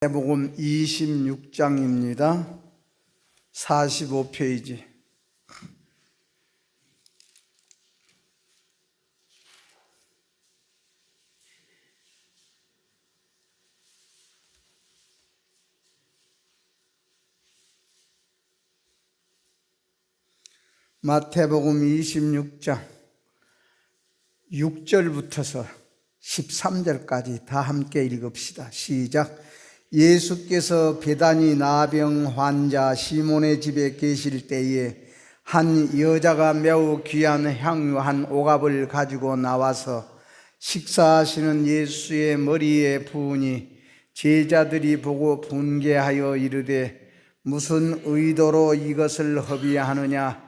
마태복음 26장입니다. 45페이지. 마태복음 26장 6절부터서 13절까지 다 함께 읽읍시다. 시작. 예수께서 베다니 나병 환자 시몬의 집에 계실 때에 한 여자가 매우 귀한 향유 한 오갑을 가지고 나와서 식사하시는 예수의 머리에 부으니 제자들이 보고 분개하여 이르되 무슨 의도로 이것을 허비하느냐?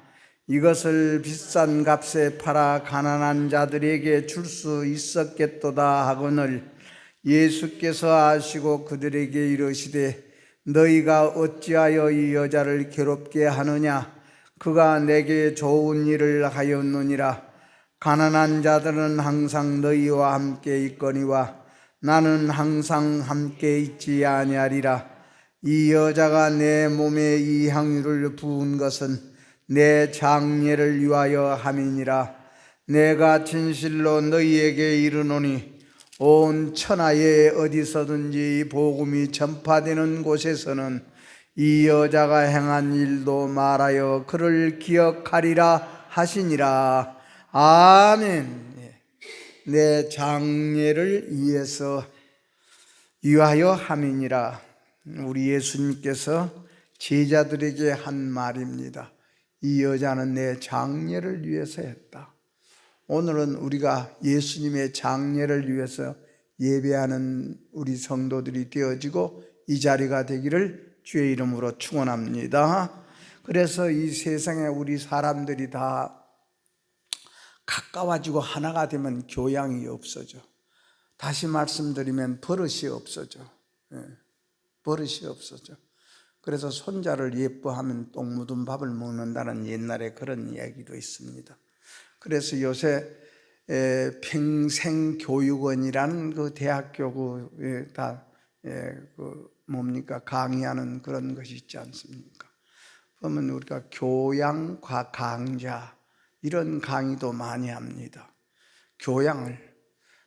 이것을 비싼 값에 팔아 가난한 자들에게 줄 수 있었겠도다 하거늘 예수께서 아시고 그들에게 이르시되 너희가 어찌하여 이 여자를 괴롭게 하느냐? 그가 내게 좋은 일을 하였느니라. 가난한 자들은 항상 너희와 함께 있거니와 나는 항상 함께 있지 아니하리라. 이 여자가 내 몸에 이 향유를 부은 것은 내 장례를 위하여 함이니라. 내가 진실로 너희에게 이르노니 온 천하에 어디서든지 복음이 전파되는 곳에서는 이 여자가 행한 일도 말하여 그를 기억하리라 하시니라. 아멘. 내 장례를 위하여 함이니라. 우리 예수님께서 제자들에게 한 말입니다. 이 여자는 내 장례를 위해서 했다. 오늘은 우리가 예수님의 장례를 위해서 예배하는 우리 성도들이 되어지고 이 자리가 되기를 주의 이름으로 축원합니다. 그래서 이 세상에 우리 사람들이 다 가까워지고 하나가 되면 교양이 없어져. 다시 말씀드리면 버릇이 없어져. 버릇이 없어져. 그래서 손자를 예뻐하면 똥 묻은 밥을 먹는다는 옛날에 그런 이야기도 있습니다. 그래서 요새 평생교육원이라는 그 대학교 강의하는 그런 것이 있지 않습니까? 그러면 우리가 교양과 강좌 이런 강의도 많이 합니다. 교양을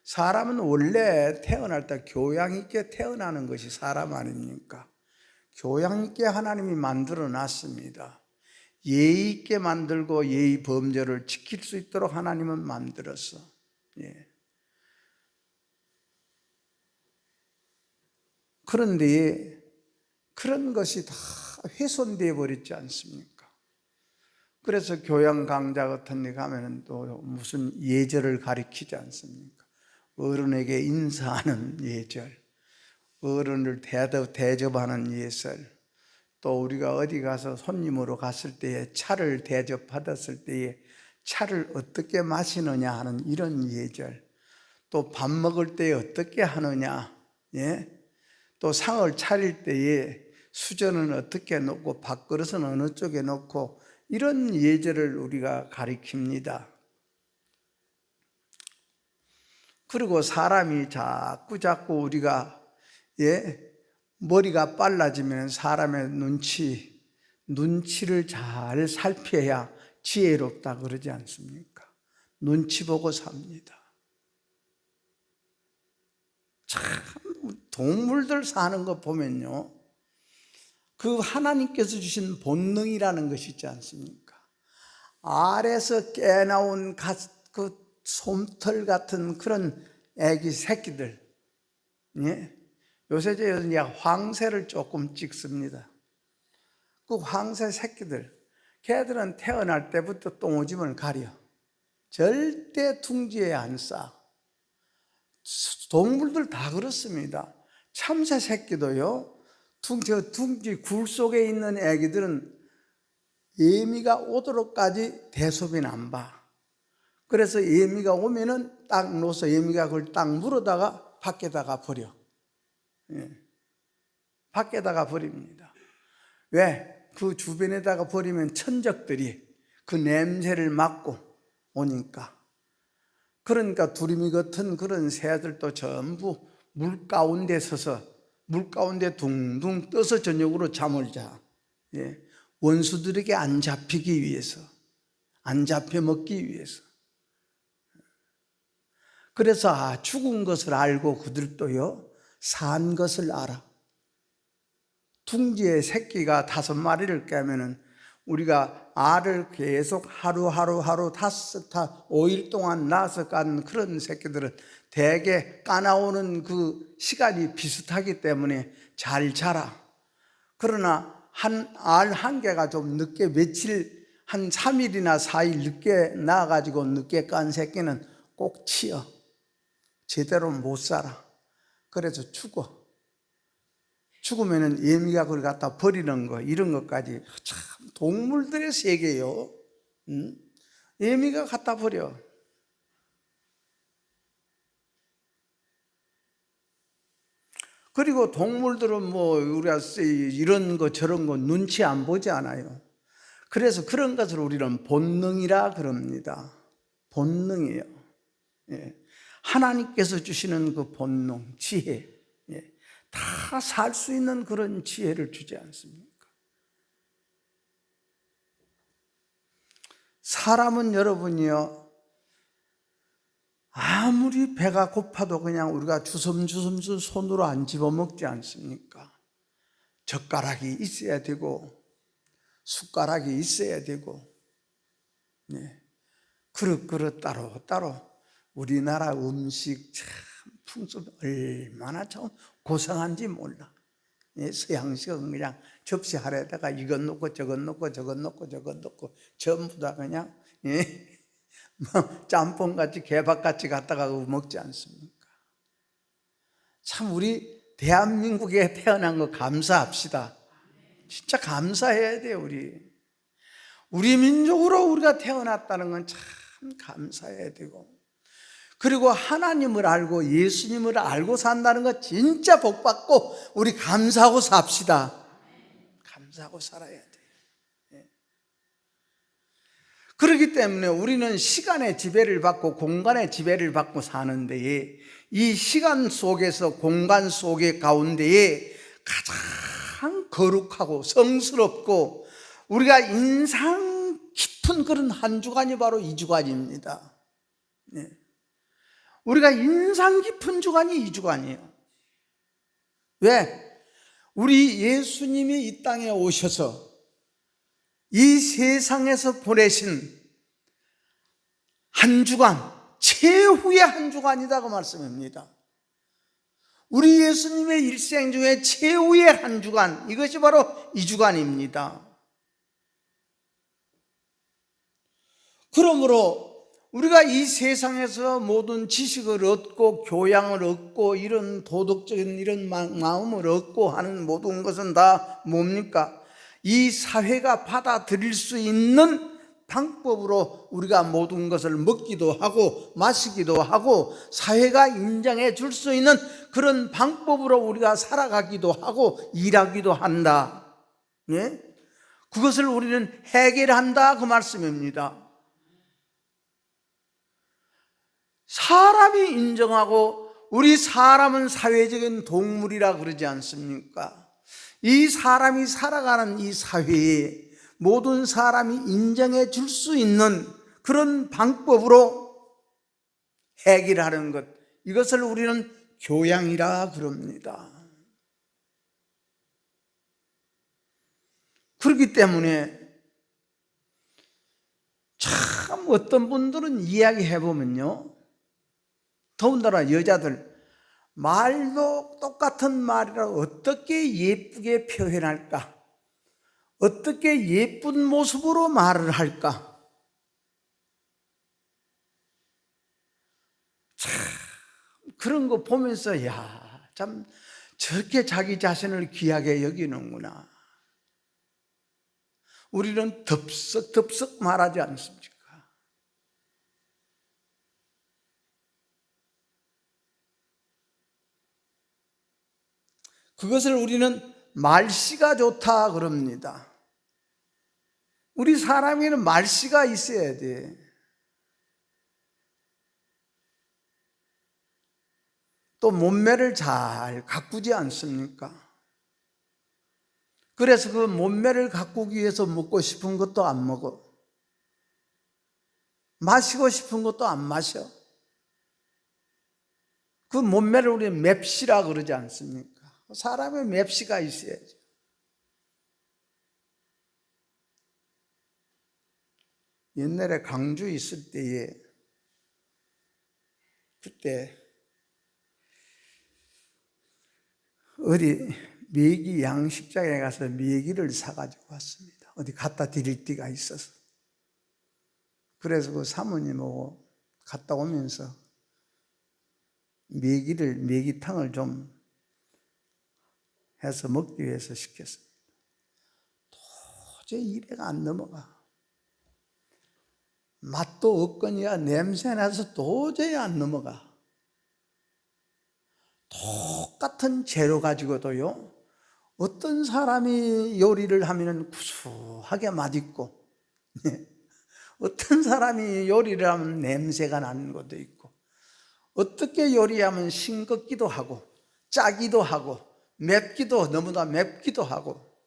사람은 원래 태어날 때 교양 있게 태어나는 것이 사람 아닙니까? 교양 있게 하나님이 만들어 놨습니다. 예의 있게 만들고 예의 범절을 지킬 수 있도록 하나님은 만들었어. 그런데 그런 것이 다 훼손되어 버렸지 않습니까? 그래서 교양 강좌 같은 데 가면은 또 무슨 예절을 가리키지 않습니까? 어른에게 인사하는 예절, 어른을 대접하는 예절, 또 우리가 어디 가서 손님으로 갔을 때에 차를 대접받았을 때에 차를 어떻게 마시느냐 하는 이런 예절, 또 밥 먹을 때에 어떻게 하느냐, 또 상을 차릴 때에 수저는 어떻게 놓고 밥그릇은 어느 쪽에 놓고 이런 예절을 우리가 가리킵니다. 그리고 사람이 자꾸 우리가 머리가 빨라지면 사람의 눈치를 잘 살펴야 지혜롭다 그러지 않습니까? 눈치 보고 삽니다. 참 동물들 사는 거 보면요, 그 하나님께서 주신 본능이라는 것이 있지 않습니까? 알에서 깨나온 그 솜털 같은 그런 애기 새끼들, 요새 이제 황새를 조금 찍습니다. 그 황새 새끼들, 걔들은 태어날 때부터 똥오줌을 가려. 절대 둥지에 안 싸. 동물들 다 그렇습니다. 참새 새끼도요, 둥지 굴 속에 있는 애기들은 예미가 오도록까지 대소변 안 봐. 그래서 예미가 오면은 딱 놓아서 예미가 그걸 딱 물어다가 밖에다가 버려. 밖에다가 버립니다. 왜? 그 주변에다가 버리면 천적들이 그 냄새를 맡고 오니까. 그러니까 두리미 같은 그런 새들도 전부 물 가운데 서서 물 가운데 둥둥 떠서 저녁으로 잠을 자. 예. 원수들에게 안 잡히기 위해서, 안 잡혀 먹기 위해서. 그래서 죽은 것을 알고 그들도요 산 것을 알아. 둥지에 새끼가 5마리를 깨면은 우리가 알을 계속 하루 5일 동안 낳아서 깐 그런 새끼들은 대개 까나오는 그 시간이 비슷하기 때문에 잘 자라. 그러나 알 한 개가 좀 늦게 며칠 한 3일이나 4일 늦게 낳아가지고 늦게 깐 새끼는 꼭 치여. 제대로 못 살아. 그래서 죽어. 죽으면은 예미가 그걸 갖다 버리는 거, 이런 것까지 참 동물들의 세계요. 예미가 갖다 버려. 그리고 동물들은 뭐 우리가 이런 거 저런 거 눈치 안 보지 않아요. 그래서 그런 것을 우리는 본능이라 그럽니다. 본능이에요. 예. 하나님께서 주시는 그 본능, 지혜, 예. 다 살 수 있는 그런 지혜를 주지 않습니까? 사람은 여러분이요, 아무리 배가 고파도 그냥 우리가 주섬주섬 손으로 안 집어먹지 않습니까? 젓가락이 있어야 되고 숟가락이 있어야 되고, 네. 그릇 따로 우리나라 음식 참 풍습 얼마나 참 고상한지 몰라. 예, 서양식은 그냥 접시 하나에다가 이것 넣고 저것 넣고 저것 넣고 저것 넣고 전부 다 그냥, 예, 뭐 짬뽕같이 개밥같이 갖다가 먹지 않습니까? 참 우리 대한민국에 태어난 거 감사합시다. 진짜 감사해야 돼요. 우리 민족으로 우리가 태어났다는 건 참 감사해야 되고, 그리고 하나님을 알고 예수님을 알고 산다는 거 진짜 복받고 우리 감사하고 삽시다. 감사하고 살아야 돼요. 그렇기 때문에 우리는 시간의 지배를 받고 공간의 지배를 받고 사는데, 이 시간 속에서 공간 속의 가운데에 가장 거룩하고 성스럽고 우리가 인상 깊은 그런 한 주간이 바로 이 주간입니다. 네. 우리가 인상 깊은 주간이 이 주간이에요. 왜? 우리 예수님이 이 땅에 오셔서 이 세상에서 보내신 한 주간, 최후의 한 주간이다 그 말씀입니다. 우리 예수님의 일생 중에 최후의 한 주간, 이것이 바로 이 주간입니다. 그러므로 우리가 이 세상에서 모든 지식을 얻고 교양을 얻고 이런 도덕적인 이런 마음을 얻고 하는 모든 것은 다 뭡니까? 이 사회가 받아들일 수 있는 방법으로 우리가 모든 것을 먹기도 하고 마시기도 하고 사회가 인정해 줄 수 있는 그런 방법으로 우리가 살아가기도 하고 일하기도 한다. 예? 그것을 우리는 해결한다 그 말씀입니다. 사람이 인정하고, 우리 사람은 사회적인 동물이라 그러지 않습니까? 이 사람이 살아가는 이 사회에 모든 사람이 인정해 줄 수 있는 그런 방법으로 해결하는 것, 이것을 우리는 교양이라 그럽니다. 그렇기 때문에 참 어떤 분들은 이야기해 보면요, 더군다나 여자들, 말도 똑같은 말이라 어떻게 예쁘게 표현할까? 어떻게 예쁜 모습으로 말을 할까? 참 그런 거 보면서 참 저렇게 자기 자신을 귀하게 여기는구나. 우리는 덥석 말하지 않습니까? 그것을 우리는 말씨가 좋다 그럽니다. 우리 사람에는 말씨가 있어야 돼. 또 몸매를 잘 가꾸지 않습니까? 그래서 그 몸매를 가꾸기 위해서 먹고 싶은 것도 안 먹어. 마시고 싶은 것도 안 마셔. 그 몸매를 우리는 맵시라 그러지 않습니까? 사람의 맵시가 있어야죠. 옛날에 강주 있을 때에 그때 어디 메기 양식장에 가서 메기를 사가지고 왔습니다. 어디 갖다 드릴 데가 있어서. 그래서 그 사모님하고 갔다 오면서 메기탕을 좀 해서 먹기 위해서 시켰습니다. 도저히 이래가 안 넘어가. 맛도 없거니와 냄새나서 도저히 안 넘어가. 똑같은 재료 가지고도요, 어떤 사람이 요리를 하면 구수하게 맛있고, 어떤 사람이 요리를 하면 냄새가 나는 것도 있고, 어떻게 요리하면 싱겁기도 하고, 짜기도 하고, 맵기도, 너무나 맵기도 하고,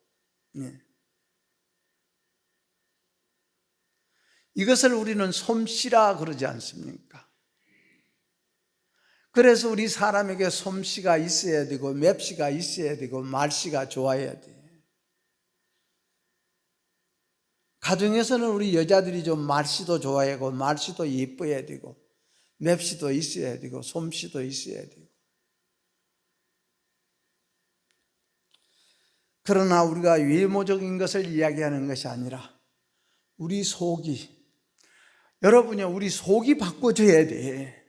이것을 우리는 솜씨라 그러지 않습니까? 그래서 우리 사람에게 솜씨가 있어야 되고 맵씨가 있어야 되고 말씨가 좋아야 돼. 가정에서는 우리 여자들이 좀 말씨도 좋아야 하고 말씨도 예뻐야 되고 맵씨도 있어야 되고 솜씨도 있어야 되고. 그러나 우리가 외모적인 것을 이야기하는 것이 아니라 우리 속이, 여러분요, 우리 속이 바꿔져야 돼.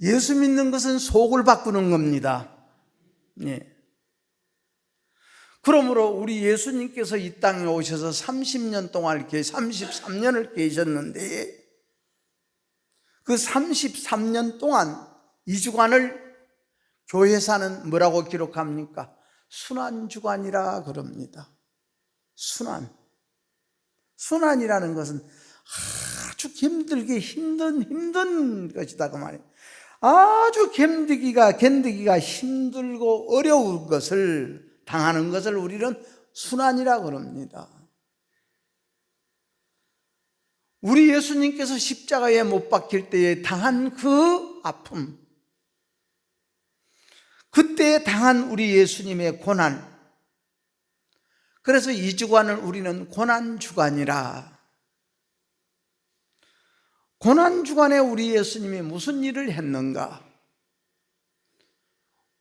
예수 믿는 것은 속을 바꾸는 겁니다. 그러므로 우리 예수님께서 이 땅에 오셔서 30년 동안, 33년을 계셨는데 그 33년 동안 이 주간을 교회사는 뭐라고 기록합니까? 순환주간이라 그럽니다. 순환이라는 것은 아주 힘들게 힘든 것이다 그 말이에요. 아주 견디기가 힘들고 어려운 것을 당하는 것을 우리는 순환이라 그럽니다. 우리 예수님께서 십자가에 못 박힐 때에 당한 그 아픔, 그때 당한 우리 예수님의 고난, 그래서 이 주간을 우리는 고난주간이라. 고난주간에 우리 예수님이 무슨 일을 했는가?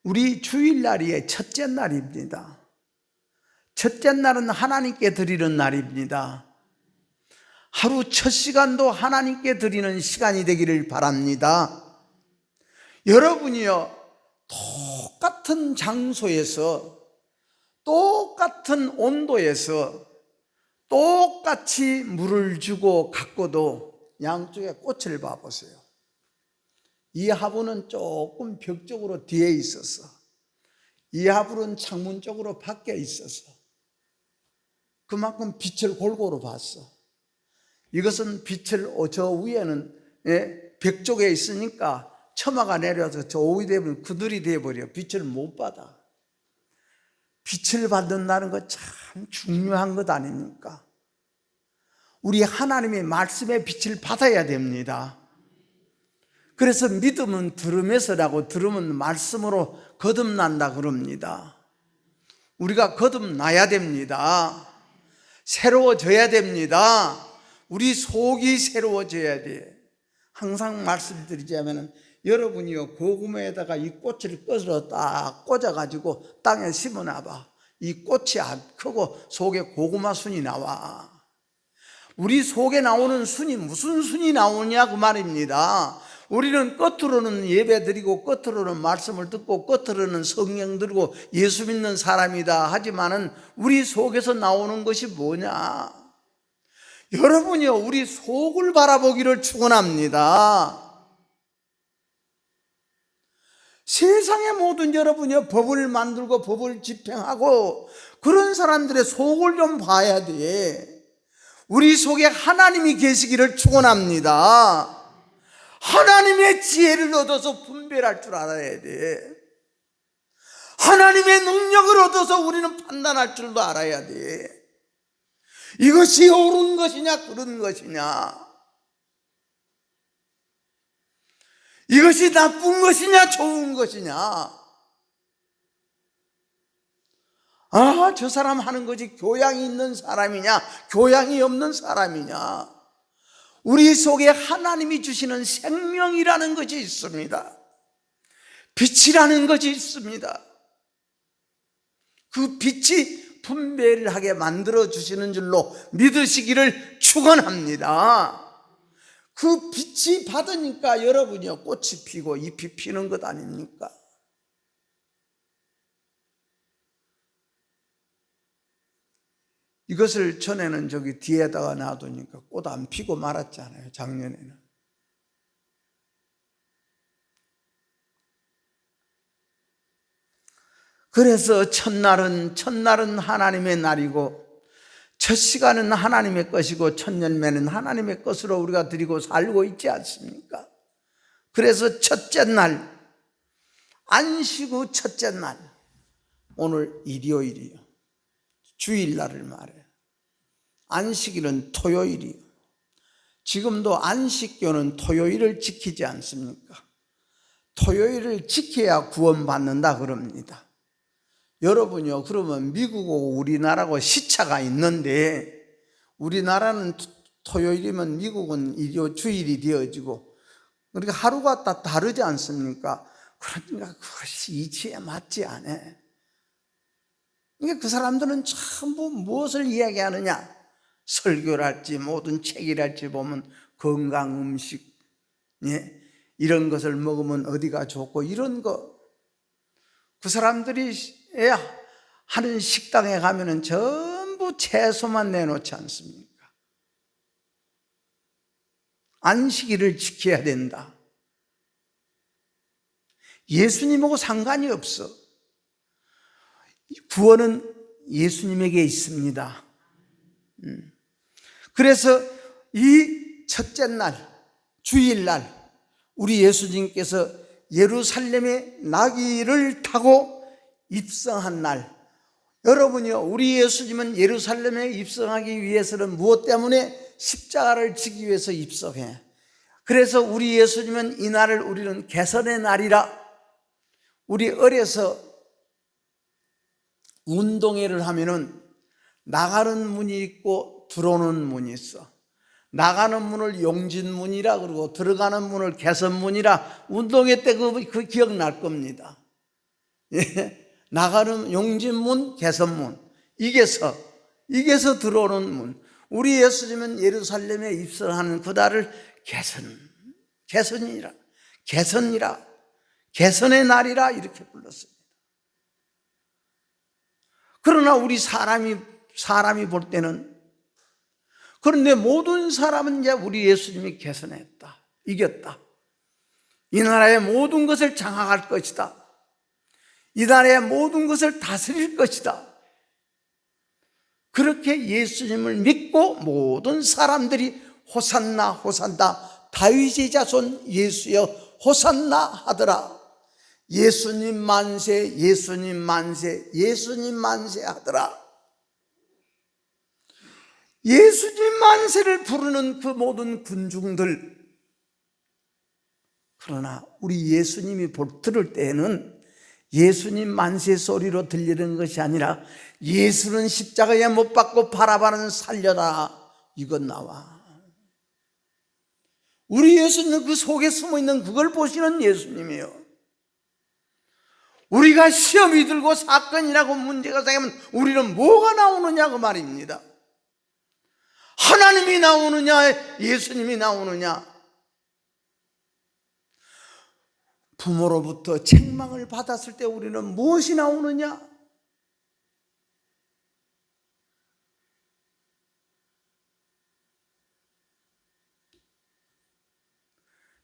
우리 주일날이 첫째 날입니다. 첫째 날은 하나님께 드리는 날입니다. 하루 첫 시간도 하나님께 드리는 시간이 되기를 바랍니다. 여러분이요, 똑같은 장소에서 똑같은 온도에서 똑같이 물을 주고 가꿔도 양쪽에 꽃을 봐보세요. 이 화분은 조금 벽 쪽으로 뒤에 있어서, 이 화분은 창문 쪽으로 밖에 있어서 그만큼 빛을 골고루 봤어. 이것은 빛을 저 위에는 벽 쪽에 있으니까 처마가 내려서 저 위에 되면 그늘이 되어버려. 빛을 못 받아. 빛을 받는다는 것 참 중요한 것 아닙니까? 우리 하나님의 말씀의 빛을 받아야 됩니다. 그래서 믿음은 들음에서라고, 들음은 말씀으로 거듭난다 그럽니다. 우리가 거듭나야 됩니다. 새로워져야 됩니다. 우리 속이 새로워져야 돼. 항상 말씀드리자면 여러분이요, 고구마에다가 이 꽃을 꺼서 딱 꽂아가지고 땅에 심어놔봐. 이 꽃이 안 크고 속에 고구마 순이 나와. 우리 속에 나오는 순이 무슨 순이 나오냐 그 말입니다. 우리는 겉으로는 예배 드리고 겉으로는 말씀을 듣고 겉으로는 성령 들고 예수 믿는 사람이다 하지만은 우리 속에서 나오는 것이 뭐냐? 여러분이요, 우리 속을 바라보기를 축원합니다. 세상의 모든 여러분이요, 법을 만들고 법을 집행하고 그런 사람들의 속을 좀 봐야 돼. 우리 속에 하나님이 계시기를 축원합니다. 하나님의 지혜를 얻어서 분별할 줄 알아야 돼. 하나님의 능력을 얻어서 우리는 판단할 줄도 알아야 돼. 이것이 옳은 것이냐 그른 것이냐, 이것이 나쁜 것이냐 좋은 것이냐. 아, 저 사람 하는 것이 교양이 있는 사람이냐 교양이 없는 사람이냐. 우리 속에 하나님이 주시는 생명이라는 것이 있습니다. 빛이라는 것이 있습니다. 그 빛이 분별하게 만들어 주시는 줄로 믿으시기를 축원합니다. 그 빛이 받으니까 여러분이요 꽃이 피고 잎이 피는 것 아닙니까? 이것을 전에는 저기 뒤에다가 놔두니까 꽃 안 피고 말았잖아요, 작년에는. 그래서 첫날은 하나님의 날이고, 첫 시간은 하나님의 것이고, 첫 열매는 하나님의 것으로 우리가 드리고 살고 있지 않습니까? 그래서 첫째 날, 안식 후 첫째 날, 오늘 일요일이요, 주일날을 말해요. 안식일은 토요일이요. 지금도 안식교는 토요일을 지키지 않습니까? 토요일을 지켜야 구원받는다 그럽니다. 여러분요, 그러면 미국하고 우리나라하고 시차가 있는데, 우리나라는 토요일이면 미국은 주일이 되어지고, 그러니까 하루가 다 다르지 않습니까? 그러니까 그것이 이치에 맞지 않아. 그러니까 그 사람들은 전부 무엇을 이야기하느냐? 설교를 할지 모든 책을 할지 보면 건강 음식, 예? 이런 것을 먹으면 어디가 좋고 이런 거. 그 사람들이 하는 식당에 가면은 전부 채소만 내놓지 않습니까? 안식일을 지켜야 된다. 예수님하고 상관이 없어. 구원은 예수님에게 있습니다. 그래서 이 첫째 날, 주일날, 우리 예수님께서 예루살렘에 나귀를 타고 입성한 날. 여러분이요, 우리 예수님은 예루살렘에 입성하기 위해서는 무엇 때문에? 십자가를 지기 위해서 입성해. 그래서 우리 예수님은 이 날을 우리는 개선의 날이라. 우리 어려서 운동회를 하면은 나가는 문이 있고 들어오는 문이 있어. 나가는 문을 용진문이라 그러고 들어가는 문을 개선문이라. 운동회 때 그 기억날 겁니다. 예. 나가는 용진문, 개선문, 이게서 들어오는 문. 우리 예수님은 예루살렘에 입성하는 그날을 개선이라, 개선의 날이라 이렇게 불렀습니다. 그러나 우리 사람이 볼 때는, 그런데 모든 사람은 이제 우리 예수님이 개선했다, 이겼다, 이 나라의 모든 것을 장악할 것이다, 이 나라의 모든 것을 다스릴 것이다, 그렇게 예수님을 믿고 모든 사람들이 호산나 호산나 다윗의 자손 예수여 호산나 하더라. 예수님 만세, 예수님 만세, 예수님 만세 하더라. 예수님 만세를 부르는 그 모든 군중들. 그러나 우리 예수님이 들을 때에는 예수님 만세 소리로 들리는 것이 아니라 예수는 십자가에 못 박고 바라바는 살려라, 이건 나와. 우리 예수님은 그 속에 숨어있는 그걸 보시는 예수님이에요. 우리가 시험이 들고 사건이라고 문제가 생기면 우리는 뭐가 나오느냐 그 말입니다. 하나님이 나오느냐 예수님이 나오느냐. 부모로부터 책망을 받았을 때 우리는 무엇이 나오느냐?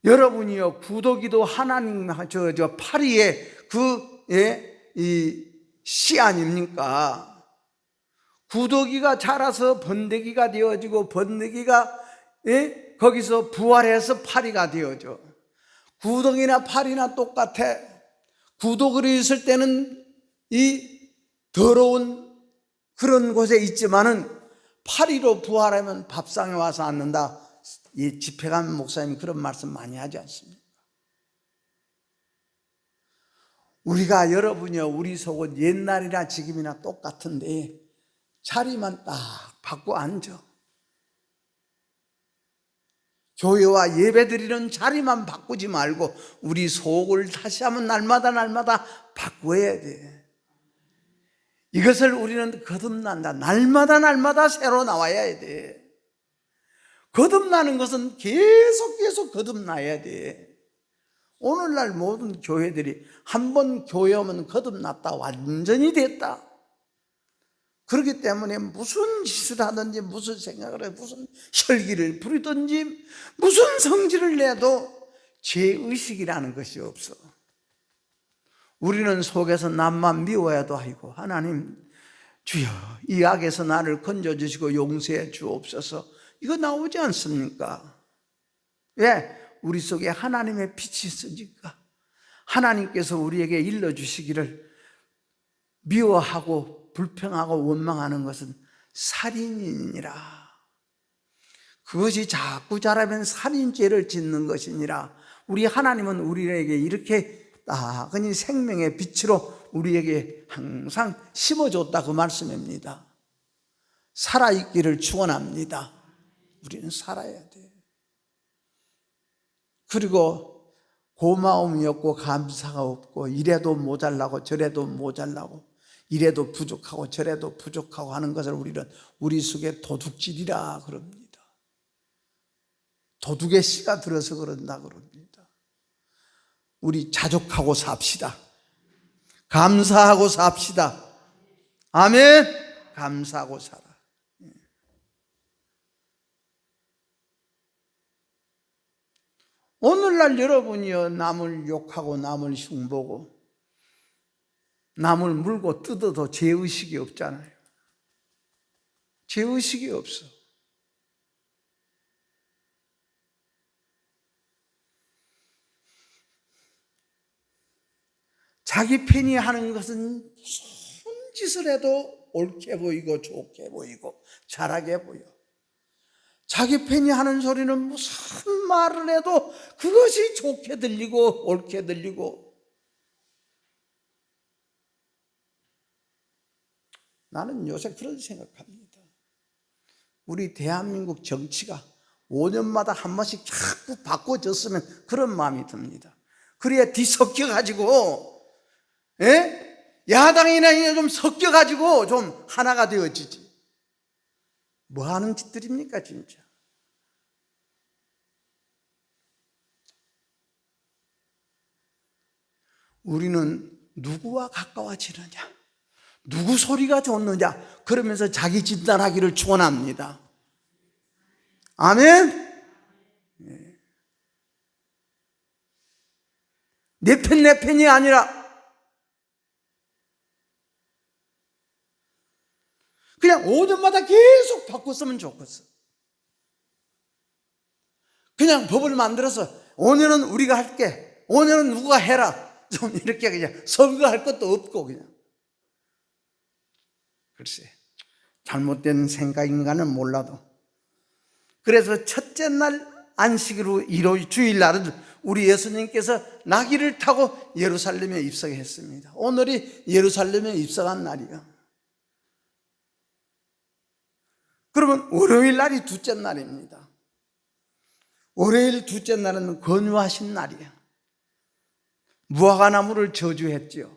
여러분이요, 구더기도 하나님 파리의 이 씨 아닙니까? 구더기가 자라서 번데기가 되어지고 번데기가 거기서 부활해서 파리가 되어져. 구덩이나 팔이나 똑같아. 구덩이로 있을 때는 이 더러운 그런 곳에 있지만은 파리로 부활하면 밥상에 와서 앉는다. 이 집회감 목사님이 그런 말씀 많이 하지 않습니까? 우리가 여러분이요, 우리 속은 옛날이나 지금이나 똑같은데 자리만 딱 바꿔 앉아. 교회와 예배드리는 자리만 바꾸지 말고 우리 속을 다시 한번 날마다 바꿔야 돼. 이것을 우리는 거듭난다. 날마다 새로 나와야 돼. 거듭나는 것은 계속 거듭나야 돼. 오늘날 모든 교회들이 한번 교회 오면 거듭났다, 완전히 됐다. 그렇기 때문에 무슨 짓을 하든지, 무슨 생각을 해, 무슨 혈기를 부리든지, 무슨 성질을 내도 죄의식이라는 것이 없어. 우리는 속에서 남만 미워해도 아이고 하나님 주여 이 악에서 나를 건져주시고 용서해 주옵소서, 이거 나오지 않습니까? 왜? 우리 속에 하나님의 빛이 있으니까. 하나님께서 우리에게 일러주시기를 미워하고 불평하고 원망하는 것은 살인이니라. 그것이 자꾸 자라면 살인죄를 짓는 것이니라. 우리 하나님은 우리에게 이렇게 따끈히 생명의 빛으로 우리에게 항상 심어줬다, 그 말씀입니다. 살아있기를 축원합니다. 우리는 살아야 돼. 그리고 고마움이 없고 감사가 없고 이래도 모자라고 저래도 모자라고 이래도 부족하고 저래도 부족하고 하는 것을 우리는 우리 속에 도둑질이라 그럽니다. 도둑의 씨가 들어서 그런다 그럽니다. 우리 자족하고 삽시다. 감사하고 삽시다. 아멘. 감사하고 살아. 오늘날 여러분이요, 남을 욕하고 남을 흉보고 남을 물고 뜯어도 죄의식이 없잖아요. 죄의식이 없어. 자기 편이 하는 것은 무슨 짓을 해도 옳게 보이고 좋게 보이고 잘하게 보여. 자기 편이 하는 소리는 무슨 말을 해도 그것이 좋게 들리고 옳게 들리고. 나는 요새 그런 생각합니다. 우리 대한민국 정치가 5년마다 한 번씩 자꾸 바꿔졌으면 그런 마음이 듭니다. 그래야 뒤섞여가지고 야당이나 좀 섞여가지고 좀 하나가 되어지지. 뭐 하는 짓들입니까 진짜. 우리는 누구와 가까워지느냐, 누구 소리가 좋느냐, 그러면서 자기 진단하기를 축원합니다. 아멘. 내 편이 아니라 그냥 5년마다 계속 바꿨으면 좋겠어. 그냥 법을 만들어서 5년은 우리가 할게, 5년은 누가 해라, 좀 이렇게 그냥 선거할 것도 없고 그냥. 글쎄, 잘못된 생각인가는 몰라도. 그래서 첫째 날 안식으로 주일날은 우리 예수님께서 나귀를 타고 예루살렘에 입성했습니다. 오늘이 예루살렘에 입성한 날이야. 그러면 월요일 날이 둘째 날입니다. 월요일 둘째 날은 건유하신 날이야. 무화과나무를 저주했지요.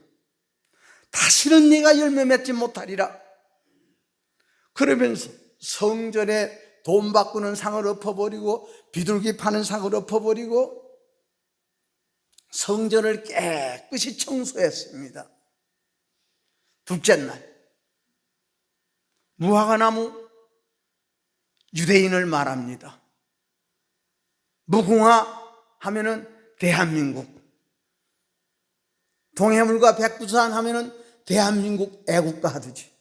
다시는 네가 열매 맺지 못하리라. 그러면서 성전에 돈 바꾸는 상을 엎어버리고 비둘기 파는 상을 엎어버리고 성전을 깨끗이 청소했습니다. 둘째 날 무화과나무, 유대인을 말합니다. 무궁화 하면은 대한민국, 동해물과 백두산 하면은 대한민국 애국가 하듯이,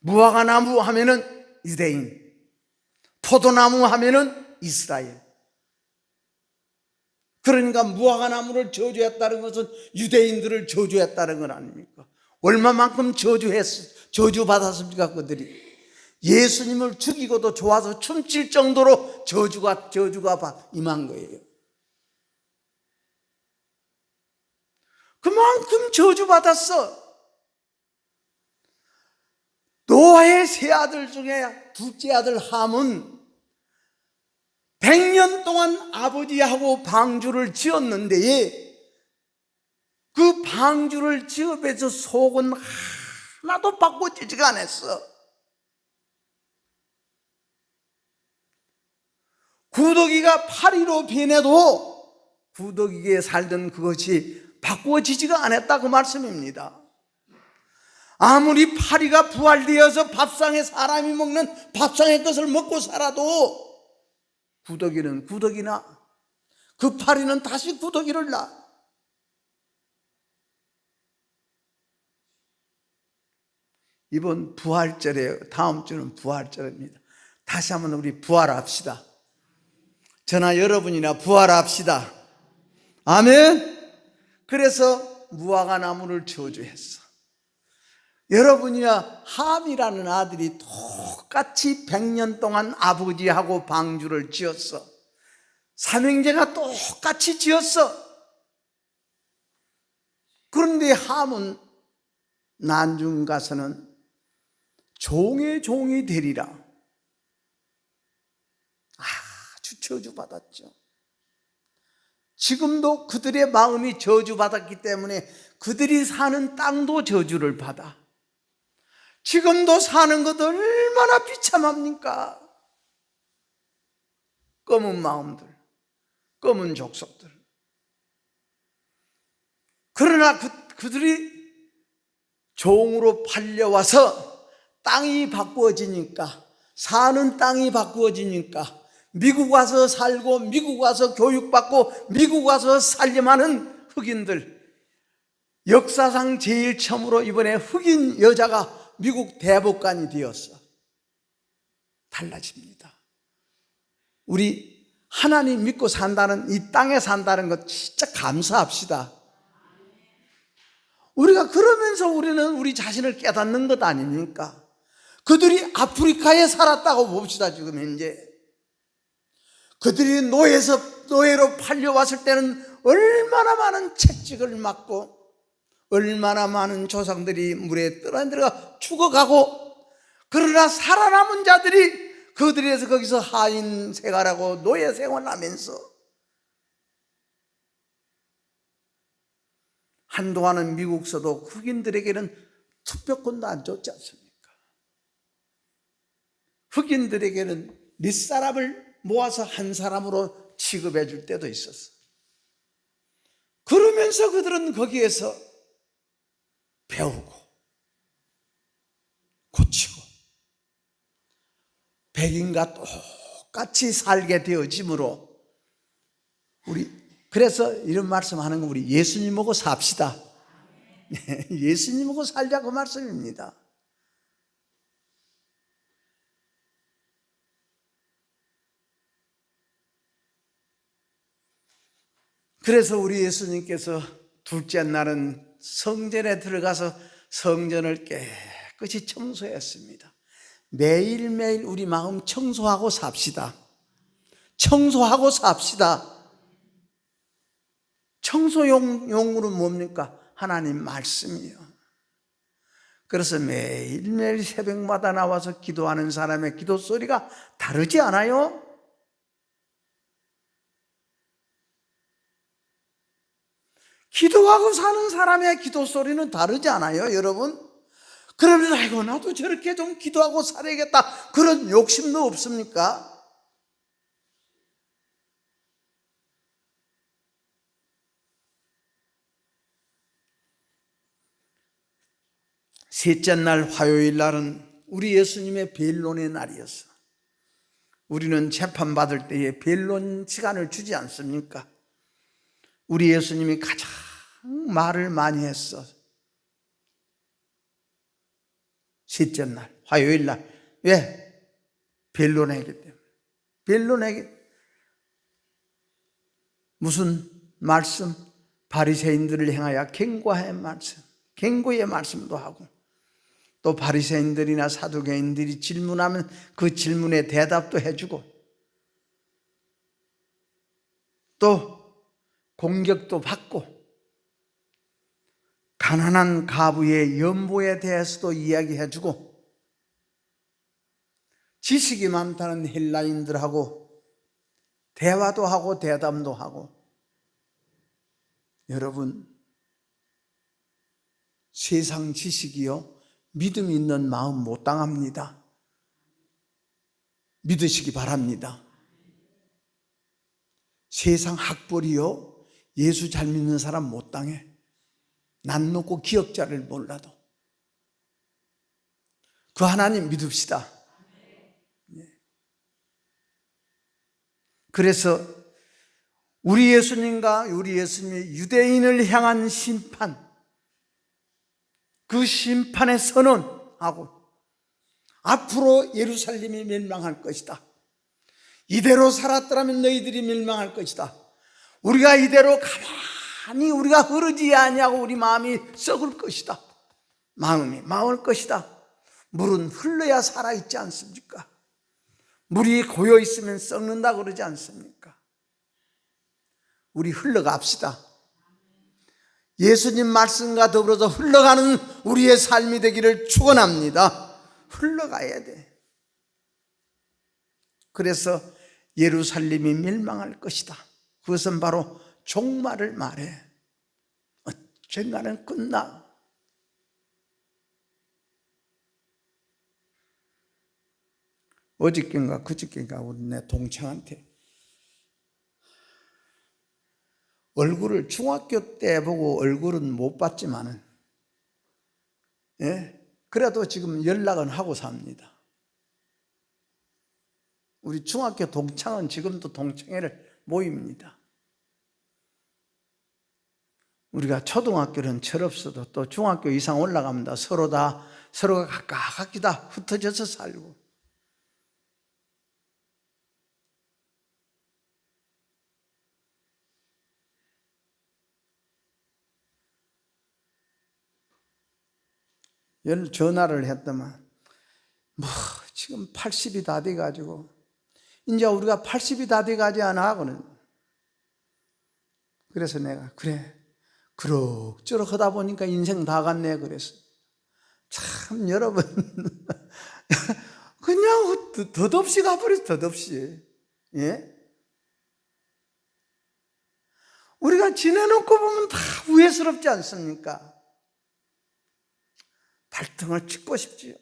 무화과나무 하면은 유대인, 포도나무 하면은 이스라엘. 그러니까 무화과나무를 저주했다는 것은 유대인들을 저주했다는 건 아닙니까? 얼마만큼 저주받았습니까 그들이? 예수님을 죽이고도 좋아서 춤출 정도로 저주가 임한 거예요. 그만큼 저주받았어. 노아의 세 아들 중에 둘째 아들 함은 100년 동안 아버지하고 방주를 지었는데 그 방주를 지으면서 속은 하나도 바꿔지지가 않았어. 구더기가 파리로 변해도 구더기에 살던 그것이 바꾸어지지가 않았다 그 말씀입니다. 아무리 파리가 부활되어서 밥상에 사람이 먹는 밥상의 것을 먹고 살아도 구더기는 구더기나 그 파리는 다시 구더기를 낳아. 이번 부활절에 다음 주는 부활절입니다. 다시 한번 우리 부활합시다. 저나 여러분이나 부활합시다. 아멘. 그래서 무화과나무를 저주했어. 여러분이야 함이라는 아들이 똑같이 100년 동안 아버지하고 방주를 지었어. 삼형제가 똑같이 지었어. 그런데 함은 난중 가서는 종의 종이 되리라. 아주 저주받았죠. 지금도 그들의 마음이 저주받았기 때문에 그들이 사는 땅도 저주를 받아. 지금도 사는 것 얼마나 비참합니까? 검은 마음들, 검은 족속들. 그러나 그들이 종으로 팔려와서 땅이 바꾸어지니까, 사는 땅이 바꾸어지니까 미국 와서 살고 미국 와서 교육받고 미국 와서 살림하는 흑인들, 역사상 제일 처음으로 이번에 흑인 여자가 미국 대법관이 되었어. 달라집니다. 우리 하나님 믿고 산다는, 이 땅에 산다는 것 진짜 감사합시다. 우리가 그러면서 우리는 우리 자신을 깨닫는 것 아닙니까? 그들이 아프리카에 살았다고 봅시다. 지금 현재 그들이 노예로 팔려왔을 때는 얼마나 많은 채찍을 맞고 얼마나 많은 조상들이 물에 떠내려가 죽어가고, 그러나 살아남은 자들이 그들에서 거기서 하인 생활하고 노예 생활하면서 한동안은 미국서도 흑인들에게는 투표권도 안 줬지 않습니까? 흑인들에게는 밑사람을 모아서 한 사람으로 취급해 줄 때도 있었어. 그러면서 그들은 거기에서 배우고 고치고 백인과 똑같이 살게 되어지므로 그래서 이런 말씀하는 거, 우리 예수님 보고 삽시다. 예수님 보고 살자 그 말씀입니다. 그래서 우리 예수님께서 둘째 날은 성전에 들어가서 성전을 깨끗이 청소했습니다. 매일매일 우리 마음 청소하고 삽시다. 청소하고 삽시다. 청소용으로 뭡니까? 하나님 말씀이요. 그래서 매일매일 새벽마다 나와서 기도하는 사람의 기도 소리가 다르지 않아요? 기도하고 사는 사람의 기도 소리는 다르지 않아요, 여러분? 그러면 아이고 나도 저렇게 좀 기도하고 살아야겠다, 그런 욕심도 없습니까? 셋째 날 화요일 날은 우리 예수님의 변론의 날이었어. 우리는 재판받을 때에 변론 시간을 주지 않습니까? 우리 예수님이 가장 말을 많이 했어. 셋째 날, 화요일 날. 왜? 변론하기 때문에. 변론하기. 무슨 말씀, 바리새인들을 향하여 경고의 말씀, 경고의 말씀도 하고, 또 바리새인들이나 사두개인들이 질문하면 그 질문에 대답도 해주고, 또 공격도 받고, 가난한 과부의 연보에 대해서도 이야기해주고, 지식이 많다는 헬라인들하고 대화도 하고 대담도 하고. 여러분, 세상 지식이요 믿음 있는 마음 못 당합니다. 믿으시기 바랍니다. 세상 학벌이요 예수 잘 믿는 사람 못 당해. 난 놓고 기억자를 몰라도. 그 하나님 믿읍시다. 그래서 우리 예수님과 우리 예수님의 유대인을 향한 심판, 그 심판의 선언하고, 앞으로 예루살렘이 멸망할 것이다. 이대로 살았더라면 너희들이 멸망할 것이다. 우리가 이대로 가만히 우리가 흐르지 아니하고 우리 마음이 썩을 것이다. 마음이 망할 것이다. 물은 흘러야 살아있지 않습니까? 물이 고여 있으면 썩는다 그러지 않습니까? 우리 흘러갑시다. 예수님 말씀과 더불어서 흘러가는 우리의 삶이 되기를 축원합니다. 흘러가야 돼. 그래서 예루살렘이 멸망할 것이다. 그것은 바로 종말을 말해. 언젠가는 끝나. 어저께인가 그저께인가 우리 내 동창한테 얼굴을 중학교 때 보고 얼굴은 못 봤지만은, 그래도 지금 연락은 하고 삽니다. 우리 중학교 동창은 지금도 동창회를 모입니다. 우리가 초등학교는 철없어도 또 중학교 이상 올라갑니다. 서로가 각기 다 흩어져서 살고. 전화를 했더만 지금 80이 다 돼가지고 이제 우리가 80이 다 돼가지 않아 하고는. 그래서 내가 그래 그럭저럭 하다 보니까 인생 다 갔네 그래서. 참 여러분 그냥 덧없이 가버렸어. 덧없이. 우리가 지내놓고 보면 다 후회스럽지 않습니까? 발등을 찍고 싶지요.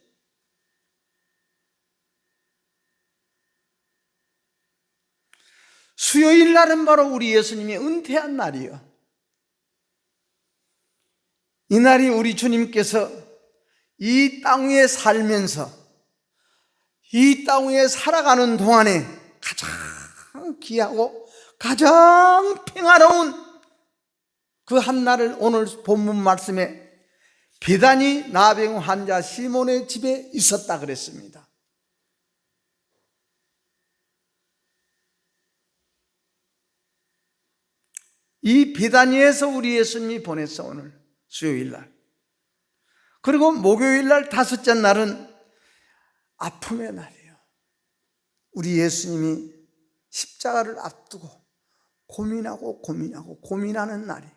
수요일 날은 바로 우리 예수님이 은퇴한 날이요. 이 날이 우리 주님께서 이 땅 위에 살면서 이 땅 위에 살아가는 동안에 가장 귀하고 가장 평화로운 그 한 날을 오늘 본문 말씀에 비단이 나병 환자 시몬의 집에 있었다 그랬습니다. 이 비단위에서 우리 예수님이 보냈어. 오늘 수요일 날. 그리고 목요일 날 다섯째 날은 아픔의 날이에요. 우리 예수님이 십자가를 앞두고 고민하는 날이에요.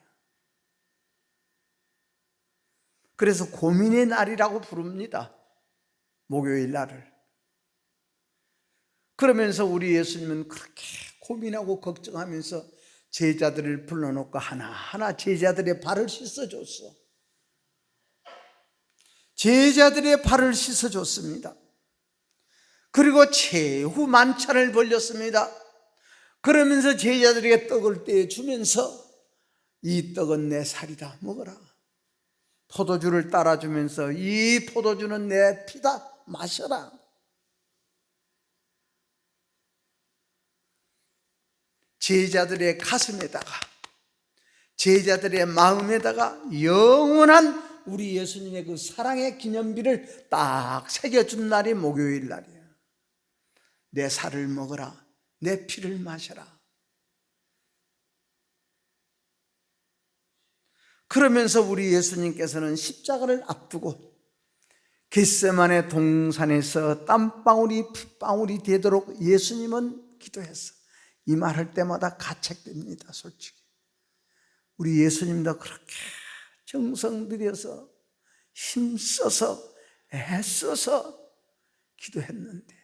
그래서 고민의 날이라고 부릅니다. 목요일 날을. 그러면서 우리 예수님은 그렇게 고민하고 걱정하면서 제자들을 불러놓고 하나하나 제자들의 발을 씻어줬어. 제자들의 발을 씻어줬습니다. 그리고 최후 만찬을 벌렸습니다. 그러면서 제자들에게 떡을 떼주면서 이 떡은 내 살이다 먹어라. 포도주를 따라주면서 이 포도주는 내 피다 마셔라. 제자들의 가슴에다가 제자들의 마음에다가 영원한 우리 예수님의 그 사랑의 기념비를 딱 새겨준 날이 목요일 날이에요. 내 살을 먹어라. 내 피를 마셔라. 그러면서 우리 예수님께서는 십자가를 앞두고 겟세마네 동산에서 땀방울이 핏방울이 되도록 예수님은 기도했어. 이 말할 때마다 가책됩니다. 솔직히 우리 예수님도 그렇게 정성 들여서 힘써서 애써서 기도했는데,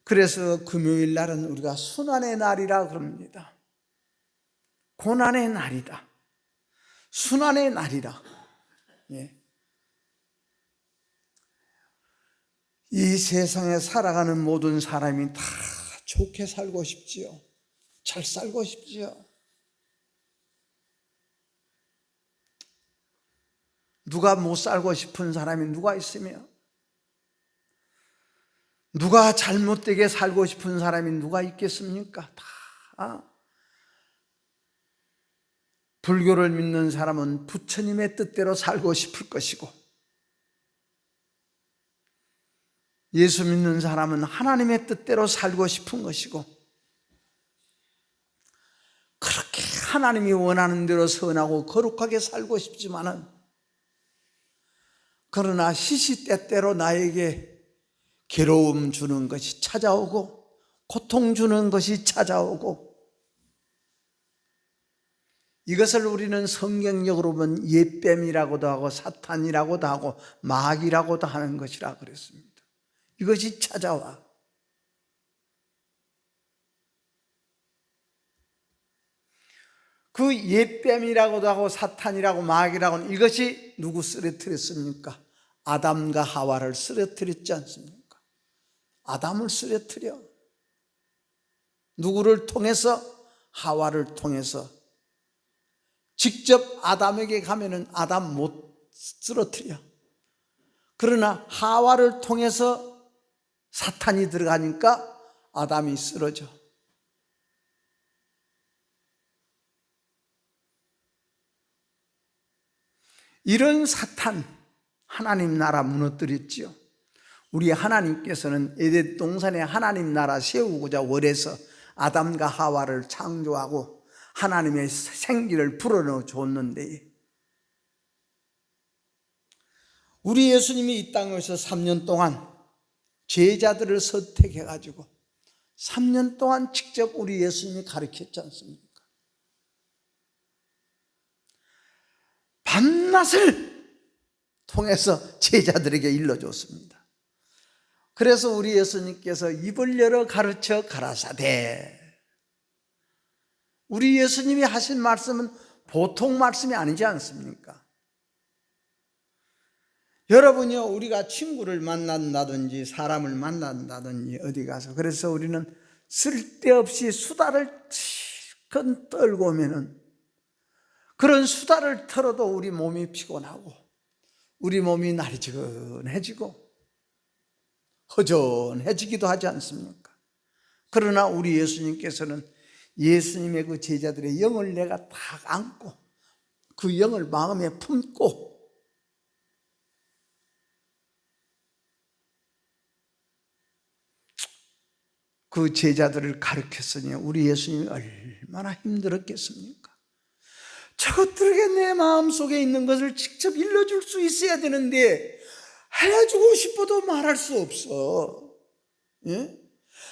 그래서 금요일 날은 우리가 순환의 날이라 그럽니다. 고난의 날이다, 순환의 날이라. 예. 이 세상에 살아가는 모든 사람이 다 좋게 살고 싶지요. 잘 살고 싶지요. 누가 못 살고 싶은 사람이 누가 있으며, 누가 잘못되게 살고 싶은 사람이 누가 있겠습니까? 다 불교를 믿는 사람은 부처님의 뜻대로 살고 싶을 것이고, 예수 믿는 사람은 하나님의 뜻대로 살고 싶은 것이고, 그렇게 하나님이 원하는 대로 선하고 거룩하게 살고 싶지만은, 그러나 시시때때로 나에게 괴로움 주는 것이 찾아오고 고통 주는 것이 찾아오고, 이것을 우리는 성경적으로 보면 옛뱀이라고도 하고 사탄이라고도 하고 마귀라고도 하는 것이라 그랬습니다. 이것이 찾아와. 그 옛뱀이라고도 하고 사탄이라고 마귀라고 하는 이것이 누구 쓰러뜨렸습니까? 아담과 하와를 쓰러뜨렸지 않습니까? 아담을 쓰러뜨려. 누구를 통해서? 하와를 통해서. 직접 아담에게 가면은 아담 못 쓰러뜨려. 그러나 하와를 통해서 사탄이 들어가니까 아담이 쓰러져. 이런 사탄, 하나님 나라 무너뜨렸지요. 우리 하나님께서는 에덴 동산에 하나님 나라 세우고자 원해서 아담과 하와를 창조하고 하나님의 생기를 불어넣어 줬는데, 우리 예수님이 이 땅에서 3년 동안 제자들을 선택해가지고 3년 동안 직접 우리 예수님이 가르쳤지 않습니까? 밤낮을 통해서 제자들에게 일러줬습니다. 그래서 우리 예수님께서 입을 열어 가르쳐 가라사대. 우리 예수님이 하신 말씀은 보통 말씀이 아니지 않습니까? 여러분이요, 우리가 친구를 만난다든지 사람을 만난다든지 어디 가서, 그래서 우리는 쓸데없이 수다를 실컷 떨고 오면은 그런 수다를 털어도 우리 몸이 피곤하고 우리 몸이 나리지근해지고 허전해지기도 하지 않습니까? 그러나 우리 예수님께서는 예수님의 그 제자들의 영을 내가 딱 안고 그 영을 마음에 품고 그 제자들을 가르쳤으니 우리 예수님이 얼마나 힘들었겠습니까? 저것들에게 내 마음속에 있는 것을 직접 일러줄 수 있어야 되는데 해주고 싶어도 말할 수 없어. 예?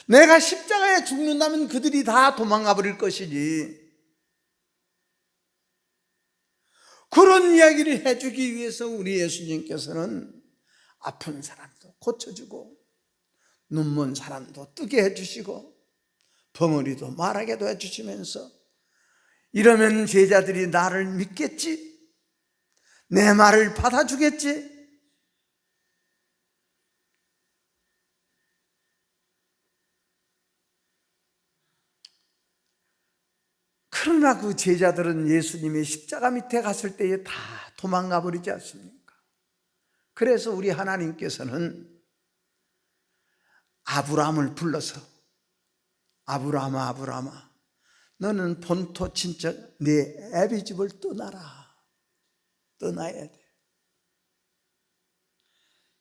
내가 십자가에 죽는다면 그들이 다 도망가 버릴 것이지. 그런 이야기를 해주기 위해서 우리 예수님께서는 아픈 사람도 고쳐주고 눈먼 사람도 뜨게 해주시고 벙어리도 말하게도 해주시면서, 이러면 제자들이 나를 믿겠지? 내 말을 받아주겠지? 그러나 그 제자들은 예수님이 십자가 밑에 갔을 때에 다 도망가 버리지 않습니까? 그래서 우리 하나님께서는 아브라함을 불러서 아브라함아 아브라함아 너는 본토 친척 네 애비 집을 떠나야 돼.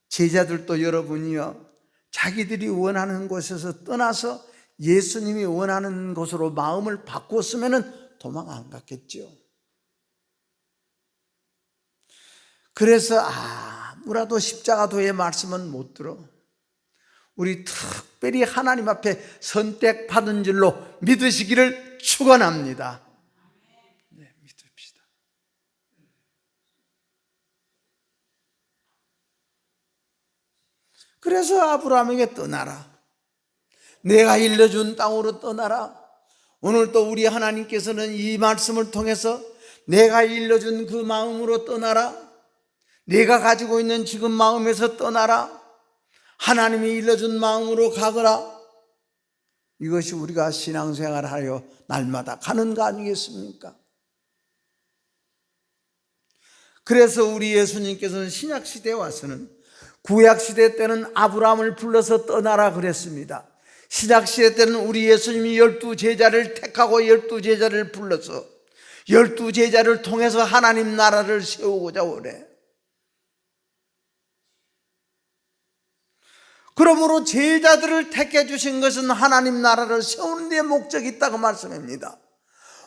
제자들도 여러분이요, 자기들이 원하는 곳에서 떠나서 예수님이 원하는 곳으로 마음을 바꿨으면 도망 안 갔겠죠. 그래서 아무라도 십자가도의 말씀은 못 들어. 우리 특별히 하나님 앞에 선택받은 줄로 믿으시기를 축원합니다. 네, 믿읍시다. 그래서 아브라함에게 떠나라, 내가 일러준 땅으로 떠나라. 오늘 또 우리 하나님께서는 이 말씀을 통해서 내가 일러준 그 마음으로 떠나라, 내가 가지고 있는 지금 마음에서 떠나라, 하나님이 일러준 마음으로 가거라. 이것이 우리가 신앙생활하여 날마다 가는 거 아니겠습니까? 그래서 우리 예수님께서는 신약시대에 와서는, 구약시대 때는 아브라함을 불러서 떠나라 그랬습니다. 신약시대 때는 우리 예수님이 12제자를 택하고 12제자를 불러서 12제자를 통해서 하나님 나라를 세우고자 오래. 그러므로 제자들을 택해 주신 것은 하나님 나라를 세우는 데 목적이 있다고 말씀합니다.